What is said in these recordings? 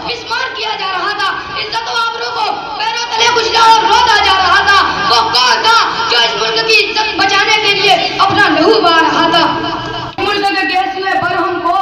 مسمار کیا جا رہا تھا، عزت و آبرو کو پیروں تلے کچلا اور روتا جا رہا تھا، وہ کون تھا جو اس ملک کی عزت بچانے کے لیے اپنا لہو بہا رہا تھا؟ ملک کے گیسوئے پر ہم کو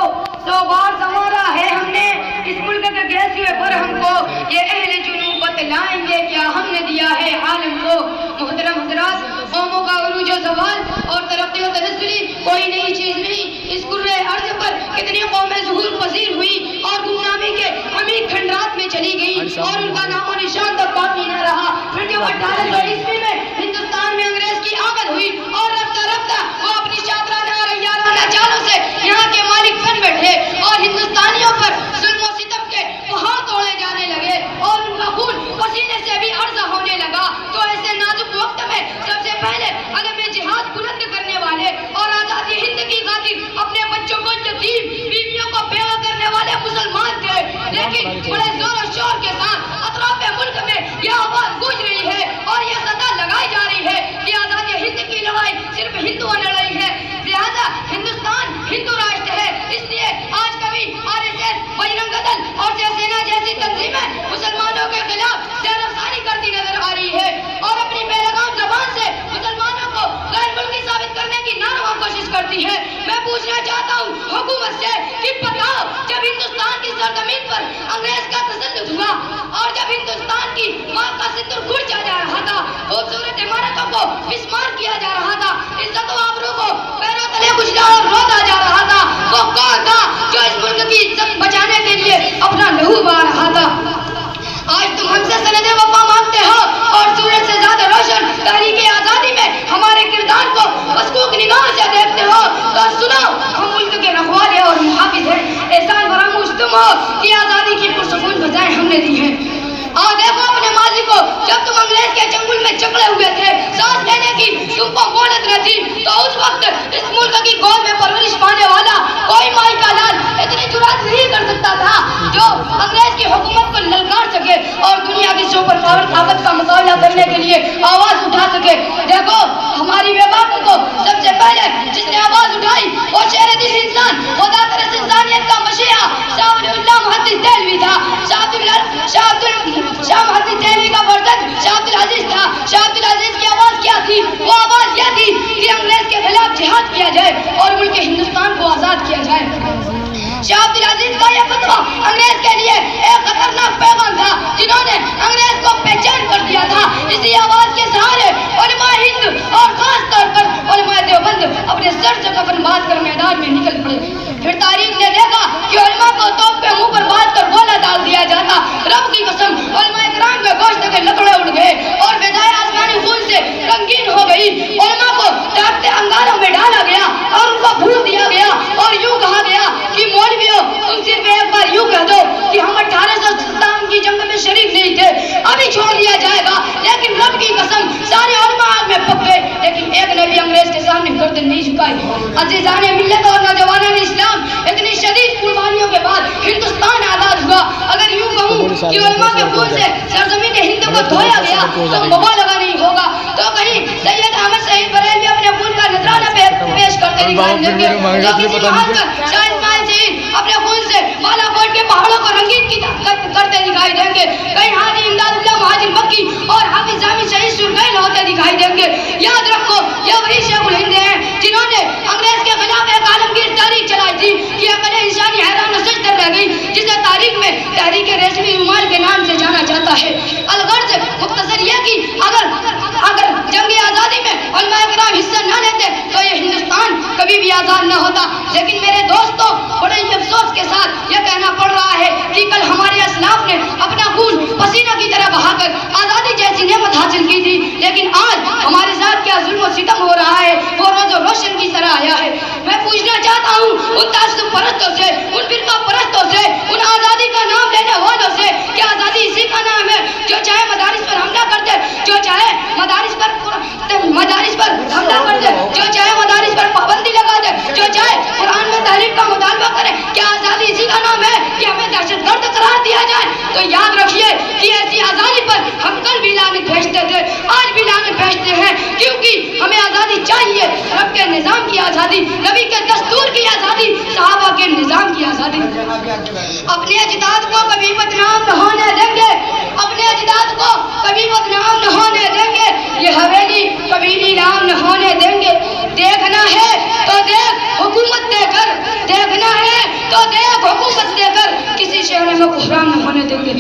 100 بار سنوارا ہے ہم نے، اس ملک کے گیسوئے پر ہم کو یہ اہل جنوب بتلائیں گے کیا ہم نے دیا ہے عالم کو۔ محترم حضرات، قوموں کا عروج و زوال اور ترقی و تنزلی کوئی نئی چیز نہیں۔ اس کرۂ ارض پر کتنی قومیں ظہور پذیر ہوئی اور گمنامی کے عمیق کھنڈرات میں چلی گئی اور ان کا نام و نشان تک باقی نہ رہا۔ پھر جب 1800 میں ہندوستان میں انگریز کی آمد ہوئی اور رفتہ رفتہ وہ اپنی شادرانہ اور عیارانہ چالوں سے یہاں کے مالک بن بیٹھے اور ہندوستانیوں پر ظلم و ستم کے پہاڑ توڑے جانے لگے اور ان کا خون پسینے سے بھی عرضہ ہونے لگا، تو ایسے نازک وقت میں سب سے پہلے علم جہاد بلند کرنے والے اور آزادی ہند کی خاطر اپنے بچوں کو یتیم، بیویوں کو بیوہ کرنے والے مسلمان تھے، لیکن بڑے زور و شور کے ساتھ اطراف ملک میں یہ آواز گونج رہی ہے اور یہ صدا لگائی جا رہی ہے کہ آزادی ہند کی لڑائی صرف ہندوؤں نے لڑی ہے، لہذا ہندوستان ہندو راشٹر ہے۔ اس لیے آج کبھی RSS، بجرنگ دل اور جے سینا جیسی تنظیمیں مسلمانوں کے خلاف زیر افزاری کرتی نظر آ رہی ہے اور اپنی بے لگام زبان سے مسلمانوں کو غیر ملکی ثابت کرنے کی ناروا کوشش کرتی ہے۔ میں پوچھنا چاہتا ہوں حکومت سے کہ بتاؤ، جب ہندوستان کی سرزمین پر انگریز کا تسلط ہوا اور جب ہندوستان کی ماں کا سندور کھرچا جا رہا تھا، خوبصورت عمارتوں کو مسمار کیا جا رہا تھا، عزت و آبرو کو پیروں تلے کچلا اور روتا جا رہا تھا، وہ کون تھا جو اس ملک کی عزت بچانے کے لیے اپنا لہو بہا رہا تھا؟ آج تم ہم سے سند وفا مانگتے ہو اور سورج سے زیادہ روشن تحریک آزادی میں ہمارے کردار کو مسکوک نگاہ سے دیکھتے ہو، تو سنو، ہم ملک کے رکھوالے اور محافظ ہیں۔ احسان فراموش تم ہو کہ آزادی کی پرسکون بجائے ہم نے دی ہیں۔ آؤ دیکھو اپنے ماضی کو، جب تم انگریز کے چنگل میں جکڑے ہوئے تھے، سانس لینے کی تم کو مہلت نہ تھی، تو اس وقت اس ملک کی گود میں پرورش پانے والا کوئی مائی کا لال اتنی جرات نہیں کر سکتا تھا جو انگریز کی حکومت کو للکار سکے اور دنیا کی سپر پاور طاقت کا مقابلہ کرنے کے لیے آواز اٹھا سکے۔ دیکھو، ہماری وفاق کو سب سے پہلے جس نے آواز اٹھائی وہ شیر دل انسان، خدا ترس انسانیت کا مشیعہ شاہ ولی اللہ محدث دہلوی تھا۔ شاہ محدث دہلوی کا فرزند شاہ عبدالعزیز تھا۔ شاہ عبدالعزیز کی آواز کیا تھی؟ وہ آواز یہ تھی کہ انگریز کے خلاف جہاد کیا جائے اور ملک ہندوستان کو آزاد کیا جائے۔ شاہ عبدالعزیز کا یہ فتویٰ انگریز کے لیے ایک خطرناک پیغام تھا، جنہوں نے انگریز کو بے چین کر دیا تھا۔ اسی آواز کے سہارے علماء ہند اور خاص طور پر علماء دیوبند اپنے سر سے کفن باندھ کر میدان میں نکل پڑے۔ پھر تاریخ نے دیکھا کہ علماء کو توپ پہ منہ پر باندھ کر گولا ڈال دیا جاتا۔ رب کی قسم، علماء کرام کے گوشت کے لکڑے اڑ گئے اور فضائے آسمانی خون سے رنگین ہو گئی۔ علماء کو ڈاکتے انگاروں میں ڈالا گیا اور ان کو بھون دیا گیا اور یوں کہا گیا کہ مولویوں، تم صرف ایک بار یوں کہہ دو کہ ہم 1857 کی جنگ میں شریک نہیں تھے، ابھی چھوڑ دیا جائے گا، لیکن رب کی قسم سارے علماء آگ میں پک گئے، لیکن ایک نے بھی انگریز کے سامنے گردن نہیں جھکائی۔ عزیزان ملت اور نوجوانان اسلام، اتنی شدید قربانیوں کے بعد ہندوستان آزاد ہوا۔ اگر یوں کہوں کہ علماء کے خون سے سرزمین ہند کو دھویا گیا تو مبالغہ نہیں ہوگا، تو کہیں سید احمد شہید بریلوی اپنے خون کا نذرانہ پیش کرتے دکھائی دیں گے، تو کسی بہادر شاہ اسماعیل شہید اپنے خون سے بالا کوٹ کے پہاڑوں کو رنگین کرتے دکھائی دیں گے، کہیں حاجی امداد اللہ مہاجر مکی اور حافظ جامی شہید شرگیل ہوتے دکھائی دیں گے۔ یاد رکھو، یہ وہی شیخ الہند ہیں جنہوں نے انگریز کے خلاف ایک عالمگیر تحریک چلائی تھی کہ عقل انسانی حیران و سجدہ رہ گئی، جسے تاریخ میں تحریک ریشمی رومال کے نام سے جانا جاتا ہے۔ الغرض مختصر یہ کہ اگر جنگ آزادی میں علماء کرام حصہ نہ لیتے تو یہ ہندوستان کبھی بھی آزاد نہ ہوتا۔ لیکن میرے دوستوں، بڑے ہی افسوس کے ساتھ یہ کہنا پڑ رہا ہے کہ کل ہمارے اسلاف نے اپنا خون پسینہ کی طرح بہا کر آزادی جیسی نعمت حاصل کی تھی، لیکن آج ہمارے ساتھ کیا ظلم و ستم ہو رہا ہے، وہ روز و روشن کی طرح آیا ہے۔ میں پوچھنا چاہتا ہوں ان تعصب پرستوں سے، ان فرقہ پرستوں سے، ان آزادی کا نام لینے والوں سے، کیا آزادی اسی کا نام ہے جو چاہے مدارس پر حملہ کر دے، جو چاہے مدارس پر حملہ کر دے، جو چاہے مدارس پر پابندی لگا دے، جو چاہے قرآن میں تحریف کا مطالبہ کرے؟ کیا آزادی اسی کا نام ہے کہ ہمیں دہشت گرد قرار دیا جائے؟ تو یاد رکھیے کہ ایسی آزادی پر ہم کل بھی لعنت بھیجتے تھے، آج بھی لعنت بھیجتے ہیں، کیونکہ ہمیں آزادی چاہیے، رب کے نظام کی آزادی، نبی کے دستور کی آزادی، صحابہ کے نظام کی آزادی۔ اپنے اجداد کو کبھی بدنام نہ ہونے دیں گے، اپنے اجداد کو کبھی بدنام نہ ہونے دیں گے، یہ حویلی کبھی نیلام نہ ہونے دیں گے۔ دیکھنا ہے تو دیکھ حکومت دے کر، دیکھنا ہے تو دیکھ حکومت دے کر، کسی شہر میں کفران نہ ہونے دیں گے۔